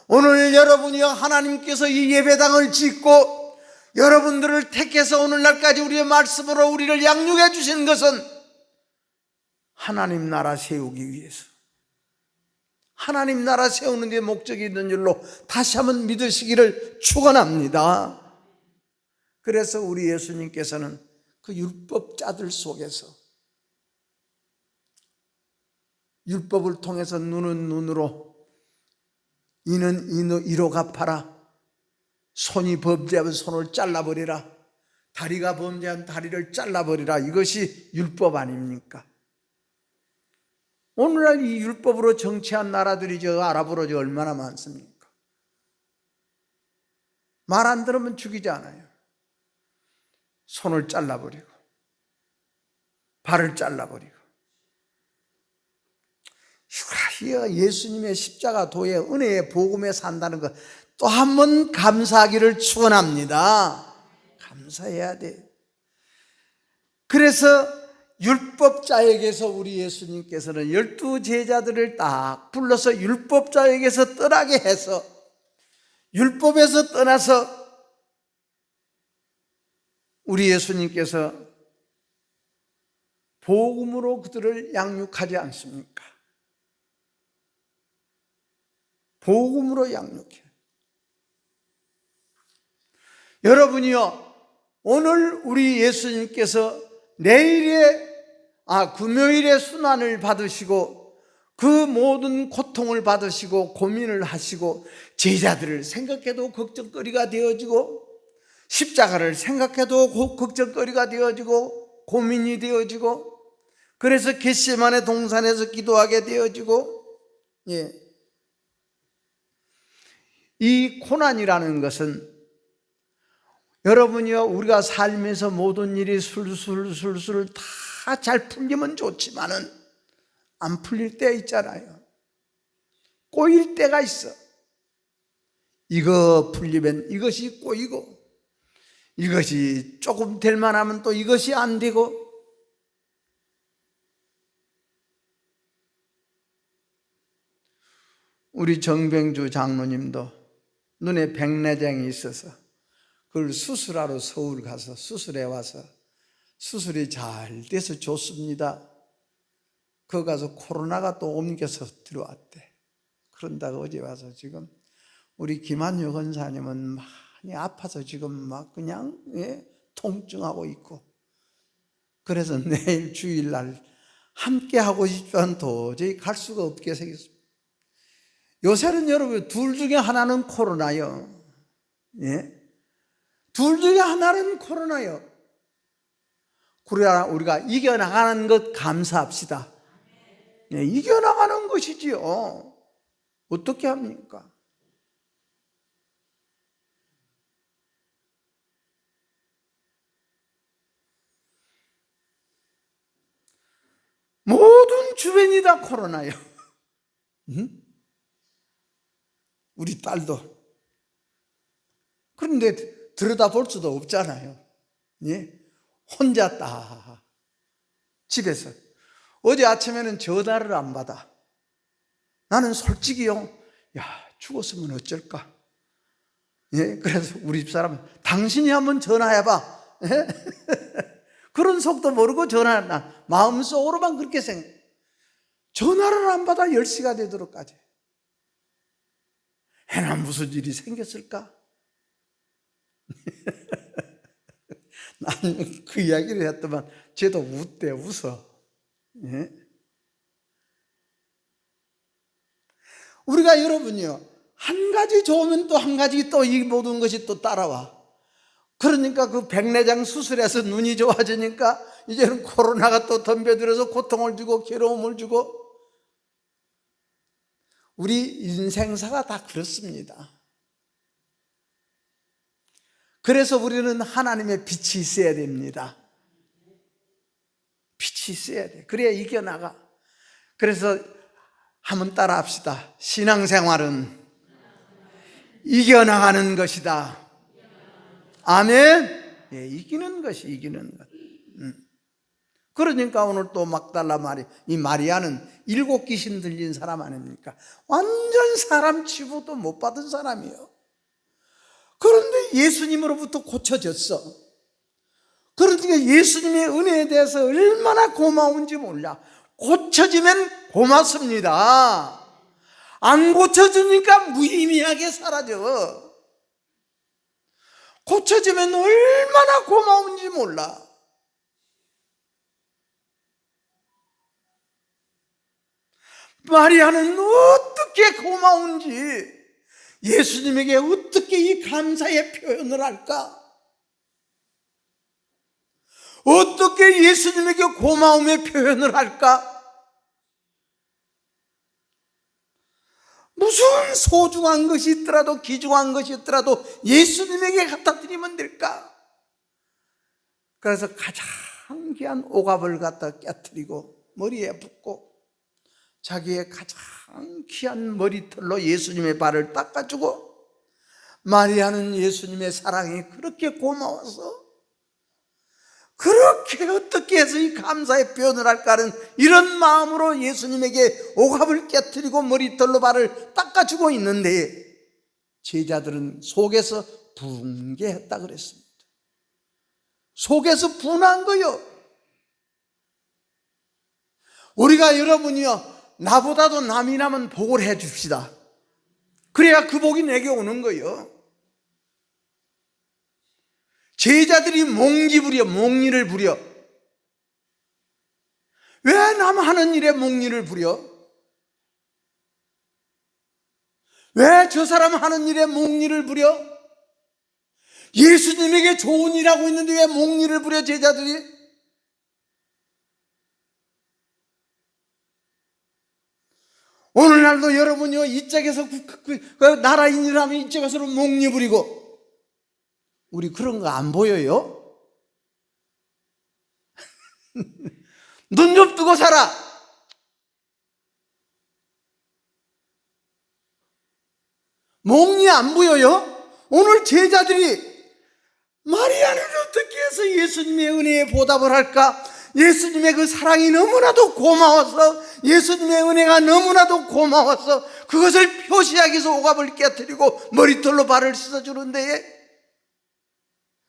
오늘 여러분이요, 하나님께서 이 예배당을 짓고 여러분들을 택해서 오늘날까지 우리의 말씀으로 우리를 양육해 주신 것은 하나님 나라 세우기 위해서, 하나님 나라 세우는 데 목적이 있는 줄로 다시 한번 믿으시기를 축원합니다. 그래서 우리 예수님께서는 그 율법자들 속에서 율법을 통해서 눈은 눈으로, 이는 이로 갚아라, 손이 범죄하면 손을 잘라버리라, 다리가 범죄하면 다리를 잘라버리라, 이것이 율법 아닙니까? 오늘날 이 율법으로 정치한 나라들이 저 아랍으로 저 얼마나 많습니까? 말 안 들으면 죽이잖아요. 손을 잘라버리고 발을 잘라버리고. 예수님의 십자가 도의 은혜의 복음에 산다는 것 또 한 번 감사하기를 축원합니다. 감사해야 돼. 그래서 율법자에게서 우리 예수님께서는 12제자들을 딱 불러서 율법자에게서 떠나게 해서, 율법에서 떠나서 우리 예수님께서 복음으로 그들을 양육하지 않습니까? 복음으로 양육해. 여러분이요, 오늘 우리 예수님께서 금요일에 순환을 받으시고 그 모든 고통을 받으시고 고민을 하시고 제자들을 생각해도 걱정거리가 되어지고 십자가를 생각해도 걱정거리가 되어지고 고민이 되어지고, 그래서 겟세마네 동산에서 기도하게 되어지고, 이 고난이라는 것은 여러분이요, 우리가 살면서 모든 일이 술술 다 잘 풀리면 좋지만은 안 풀릴 때 있잖아요. 꼬일 때가 있어. 이거 풀리면 이것이 꼬이고, 이것이 조금 될 만하면 또 이것이 안 되고. 우리 정병주 장로님도 눈에 백내장이 있어서 그걸 수술하러 서울 가서 수술해 와서 수술이 잘 돼서 좋습니다. 거기 가서 코로나가 또 옮겨서 들어왔대. 그런다고 어제 와서 지금 우리 김한유 권사님은 많이 아파서 지금 막 그냥 통증하고 있고, 그래서 내일 주일날 함께 하고 싶지만 도저히 갈 수가 없게 생겼습니다. 요새는 여러분 둘 중에 하나는 코로나요. 둘 중에 하나는 코로나요. 그러나 우리가 이겨나가는 것 감사합시다. 이겨나가는 것이지요. 어떻게 합니까? 모든 주변이 다 코로나요. 우리 딸도. 그런데 들여다볼 수도 없잖아요. 혼자 딱 집에서. 어제 아침에는 전화를 안 받아. 나는 솔직히요, 야, 죽었으면 어쩔까? 예, 그래서 우리 집사람은 당신이 한번 전화해봐. 예? 그런 속도 모르고 전화나 마음속으로만 그렇게 생각. 전화를 안 받아 10시가 되도록까지. 해나 무슨 일이 생겼을까? 나는 그 이야기를 했더만 쟤도 웃대, 웃어. 예? 우리가 여러분요, 한 가지 좋으면 또 한 가지 또 이 모든 것이 또 따라와. 그러니까 그 백내장 수술해서 눈이 좋아지니까 이제는 코로나가 또 덤벼들어서 고통을 주고 괴로움을 주고, 우리 인생사가 다 그렇습니다. 그래서 우리는 하나님의 빛이 있어야 됩니다. 빛이 있어야 돼. 그래야 이겨나가. 그래서 한번 따라 합시다. 신앙생활은 이겨나가는 것이다. 아멘. 예, 이기는 것이 이기는 것. 그러니까 오늘 또 막달라 이 마리아는 7 귀신 들린 사람 아닙니까? 완전 사람 치부도 못 받은 사람이에요. 그런데 예수님으로부터 고쳐졌어. 그러니까 예수님의 은혜에 대해서 얼마나 고마운지 몰라. 고쳐지면 고맙습니다. 안 고쳐주니까 무의미하게 사라져. 고쳐지면 얼마나 고마운지 몰라. 마리아는 어떻게 고마운지, 예수님에게 어떻게 이 감사의 표현을 할까? 어떻게 예수님에게 고마움의 표현을 할까? 무슨 소중한 것이 있더라도, 귀중한 것이 있더라도 예수님에게 갖다 드리면 될까? 그래서 가장 귀한 옥합을 갖다 깨뜨리고 머리에 붓고 자기의 가장 귀한 머리털로 예수님의 발을 닦아주고, 마리아는 예수님의 사랑이 그렇게 고마워서 그렇게 어떻게 해서 이 감사의 표현을 할까는 이런 마음으로 예수님에게 옥합을 깨뜨리고 머리털로 발을 닦아주고 있는데, 제자들은 속에서 붕괴했다 그랬습니다. 속에서 분한 거요. 우리가 여러분이요, 나보다도 남이 나면 복을 해 줍시다. 그래야 그 복이 내게 오는 거예요. 제자들이 몽리를 부려. 왜 남 하는 일에 몽리를 부려? 왜 저 사람 하는 일에 몽리를 부려? 예수님에게 좋은 일 하고 있는데 왜 몽리를 부려, 제자들이? 오늘날도 여러분이요, 이쪽에서 그 나라 일을 하면 이쪽에서는 몽리 부리고, 우리 그런 거 안 보여요? 눈 좀 뜨고 살아. 몽리 안 보여요? 오늘 제자들이 마리아는 어떻게 해서 예수님의 은혜에 보답을 할까? 예수님의 그 사랑이 너무나도 고마워서, 예수님의 은혜가 너무나도 고마워서 그것을 표시하기 위해서 옥합을 깨뜨리고 머리털로 발을 씻어주는데,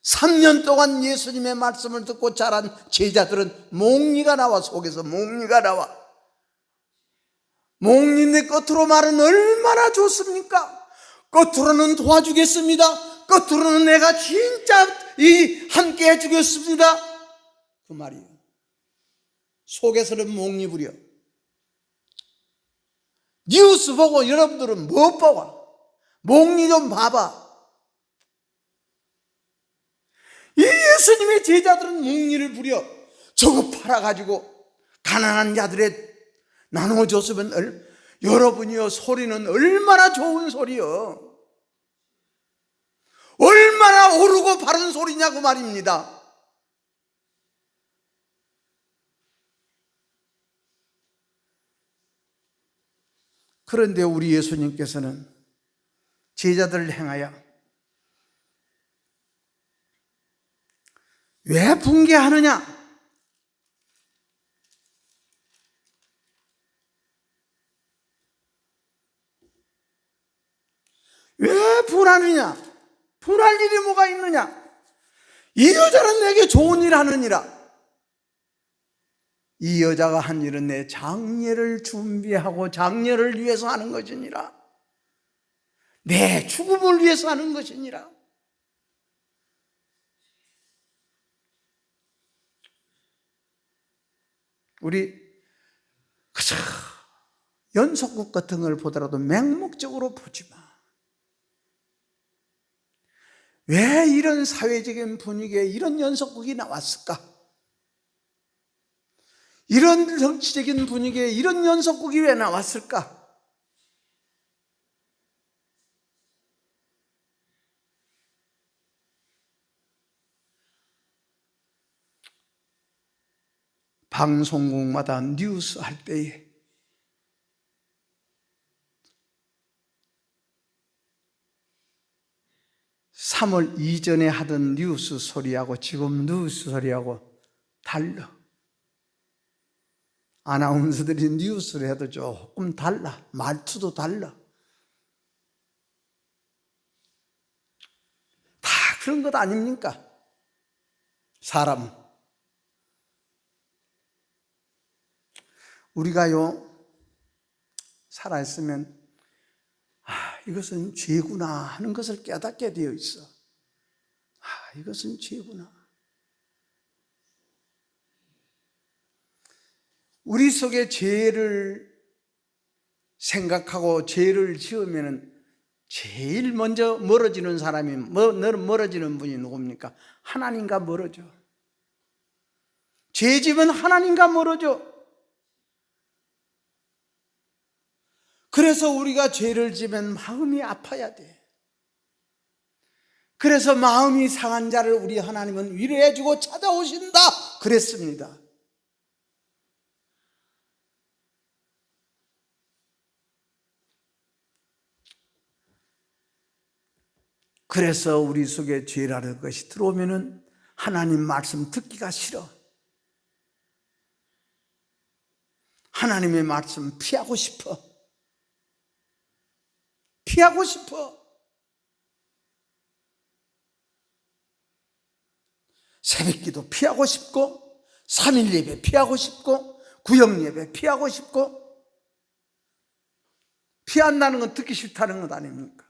3년 동안 예수님의 말씀을 듣고 자란 제자들은 몽리가 나와, 속에서 몽리가 나와. 몽리인데 겉으로 말은 얼마나 좋습니까? 겉으로는 도와주겠습니다. 겉으로는 내가 진짜 함께 해주겠습니다. 그 말이에요. 속에서는 몽리 부려. 뉴스 보고 여러분들은 못 보고 몽리 좀 봐봐. 이 예수님의 제자들은 몽리를 부려. 저거 팔아가지고 가난한 자들의 나눠줬으면, 여러분이요, 소리는 얼마나 좋은 소리요, 얼마나 오르고 바른 소리냐고 말입니다. 그런데 우리 예수님께서는 제자들을 향하여 왜 붕괴하느냐? 사람이냐? 분할 일이 뭐가 있느냐? 이 여자는 내게 좋은 일 하느니라. 이 여자가 한 일은 내 장례를 준비하고 장례를 위해서 하는 것이니라. 내 죽음을 위해서 하는 것이니라. 우리 그저 연속극 같은 걸 보더라도 맹목적으로 보지 마. 왜 이런 사회적인 분위기에 이런 연속극이 나왔을까? 이런 정치적인 분위기에 이런 연속극이 왜 나왔을까? 방송국마다 뉴스 할 때에 (3월) 이전에 하던 뉴스 소리하고 지금 뉴스 소리하고 달라. 아나운서들이 뉴스를 해도 조금 달라. 말투도 달라. 다 그런 것 아닙니까? 사람은. 우리가요, 살아있으면 이것은 죄구나 하는 것을 깨닫게 되어 있어. 이것은 죄구나. 우리 속에 죄를 생각하고 죄를 지으면 제일 먼저 멀어지는 사람이, 멀어지는 분이 누굽니까? 하나님과 멀어져. 죄 지면 하나님과 멀어져. 그래서 우리가 죄를 지면 마음이 아파야 돼. 그래서 마음이 상한 자를 우리 하나님은 위로해주고 찾아오신다 그랬습니다. 그래서 우리 속에 죄라는 것이 들어오면 하나님 말씀 듣기가 싫어. 하나님의 말씀 피하고 싶어. 피하고 싶어. 새벽기도 피하고 싶고, 3일 예배 피하고 싶고, 구역 예배 피하고 싶고. 피한다는 건 듣기 싫다는 것 아닙니까?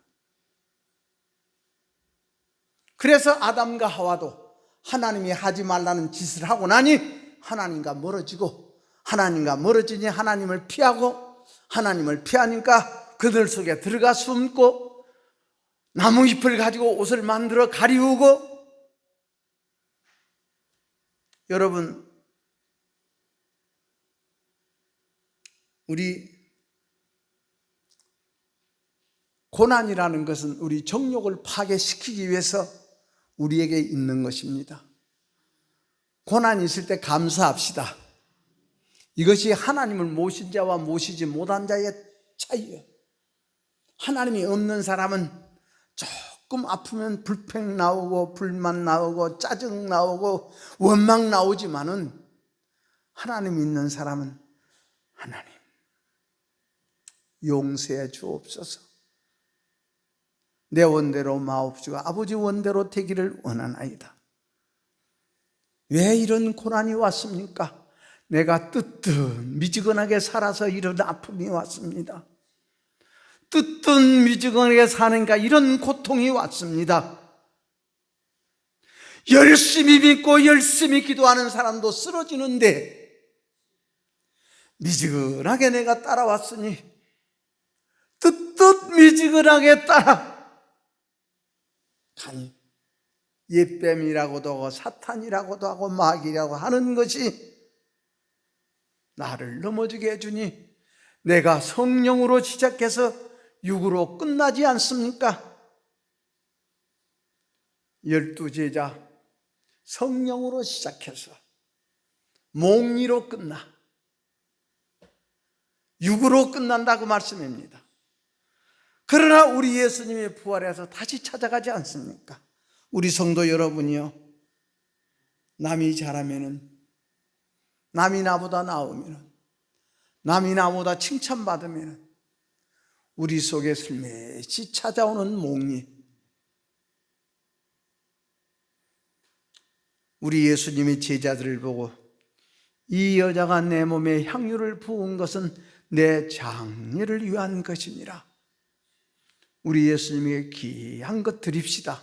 그래서 아담과 하와도 하나님이 하지 말라는 짓을 하고 나니 하나님과 멀어지고, 하나님과 멀어지니 하나님을 피하고, 하나님을 피하니까 그들 속에 들어가 숨고, 나무잎을 가지고 옷을 만들어 가리우고. 여러분, 우리 고난이라는 것은 우리 정욕을 파괴시키기 위해서 우리에게 있는 것입니다. 고난이 있을 때 감사합시다. 이것이 하나님을 모신 자와 모시지 못한 자의 차이예요. 하나님이 없는 사람은 조금 아프면 불평 나오고 불만 나오고 짜증 나오고 원망 나오지만은, 하나님 있는 사람은 하나님 용서해 주옵소서. 내 원대로 마옵시고 아버지 원대로 되기를 원하나이다. 왜 이런 고난이 왔습니까? 내가 뜨뜻미지근하게 살아서 이런 아픔이 왔습니다. 뜨뜻미지근하게 사는가 이런 고통이 왔습니다. 열심히 믿고 열심히 기도하는 사람도 쓰러지는데, 미지근하게 내가 따라왔으니 뜨뜻미지근하게 따라가니 옛뱀이라고도 하고 사탄이라고도 하고 마귀라고 하는 것이 나를 넘어지게 해주니, 내가 성령으로 시작해서 육으로 끝나지 않습니까? 12제자 성령으로 시작해서 몽리로 끝나 육으로 끝난다고 말씀입니다. 그러나 우리 예수님의 부활해서 다시 찾아가지 않습니까? 우리 성도 여러분이요, 남이 잘하면은, 남이 나보다 나오면은, 남이 나보다 칭찬받으면은 우리 속에 슬며시 찾아오는 몽리, 우리 예수님이 제자들을 보고 이 여자가 내 몸에 향유를 부은 것은 내 장례를 위한 것이니라. 우리 예수님에게 귀한 것 드립시다.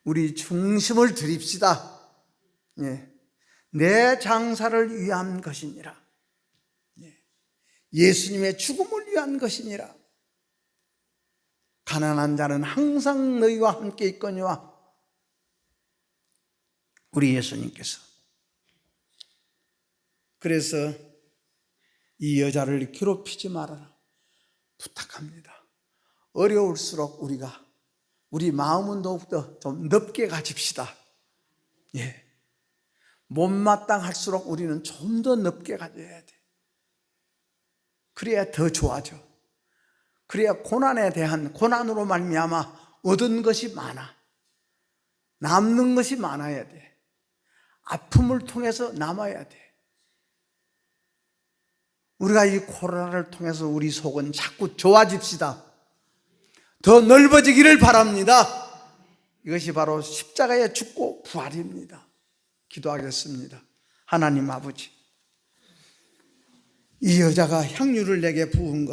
우리 중심을 드립시다. 예. 내 장사를 위한 것이니라. 예. 예수님의 죽음을 위한 것이니라. 가난한 자는 항상 너희와 함께 있거니와. 우리 예수님께서 그래서 이 여자를 괴롭히지 말아라 부탁합니다. 어려울수록 우리 마음은 더욱더 좀 넓게 가집시다. 예. 못마땅할수록 우리는 좀 더 넓게 가져야 돼. 그래야 더 좋아져. 그래야 고난으로 말미암아 얻은 것이 많아. 남는 것이 많아야 돼. 아픔을 통해서 남아야 돼. 우리가 이 코로나를 통해서 우리 속은 자꾸 좋아집시다. 더 넓어지기를 바랍니다. 이것이 바로 십자가의 죽고 부활입니다. 기도하겠습니다. 하나님 아버지, 이 여자가 향유를 내게 부은 것